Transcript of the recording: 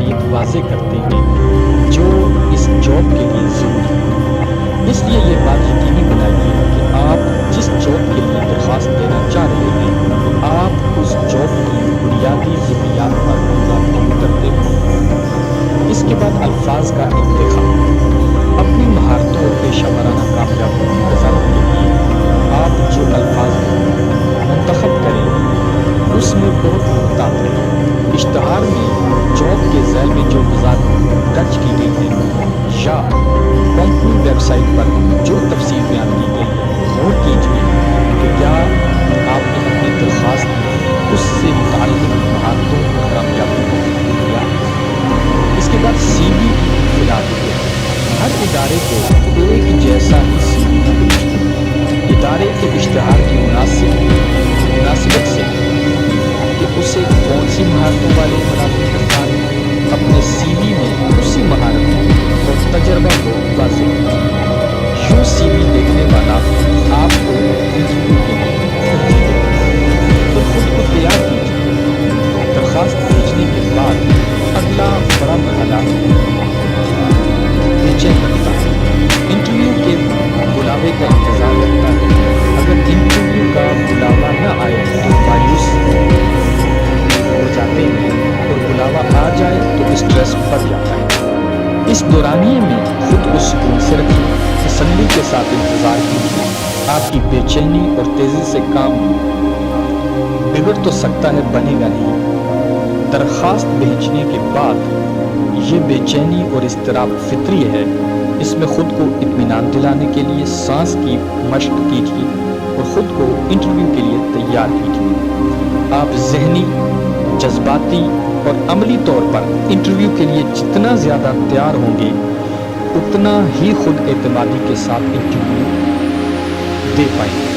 اہمیت واضح کرتے ہیں جو اس جاب کے لیے ضروری ہے۔ اس لیے یہ بات یقینی بنائیے کہ آپ جس جاب کے لیے درخواست دینا چاہ رہے ہیں آپ اس جاب کی بنیادی ضروریات پر غور کرتے ہو۔ اس کے بعد الفاظ کا انتخاب۔ اپنی مہارتوں اور پیشہ ورانہ کامیابی کی وضاحت کے لیے آپ جو الفاظ منتخب کریں اس میں بہت محتاط رہیں۔ اشتہار میں جاب کے ذیل میں جو وضاحت درج کی گئی ہے یا کمپنی ویب سائٹ پر جو تفصیل بیان کی گئی ہے غور کیجیے کہ کیا آپ نے اپنی درخواست میں اس سے متعلق مہارتوں اور کامیابی کو دیا۔ اس کے بعد سی وی کی فلادیت۔ ہر ادارے کو ایک جیسا ہی سی وی نہ بھیجیں۔ ادارے کے اشتہار کی مناسبت سے کہ اسے کون سی مہارتوں والے ملازم درکار ہیں اپنے سی وی میں اسی مہارتوں اور تجربہ کو واضح کیجیے۔ یوں سی وی دیکھنے والا آپ کو انٹرویو کے لیے ترجیح دے گا۔ تو خود کو تیار کیجیے۔ درخواست بھیجنے کے بعد اگلا بڑا مرحلہ بے چین رکھتا ہے۔ انٹرویو کے بلاوے کا انتظار رکھتا ہے۔ اگر انٹرویو کا بلاوا نہ آئے تو مایوس ہو جاتے ہیں اور بلاوا آ جائے تو اسٹریس بڑھ جاتا ہے۔ اس دورانیے میں خود کو سکون سے رکھیں، تسلی کے ساتھ انتظار کیجیے۔ آپ کی بے چینی اور تیزی سے کام بگڑ تو سکتا ہے، بنے گا نہیں۔ درخواست بھیجنے کے بعد یہ بے چینی اور اضطراب فطری ہے۔ اس میں خود کو اطمینان دلانے کے لیے سانس کی مشق کیجیے اور خود کو انٹرویو کے لیے تیار کیجیے۔ آپ ذہنی، جذباتی اور عملی طور پر انٹرویو کے لیے جتنا زیادہ تیار ہوں گے اتنا ہی خود اعتمادی کے ساتھ انٹرویو دے پائیں گے۔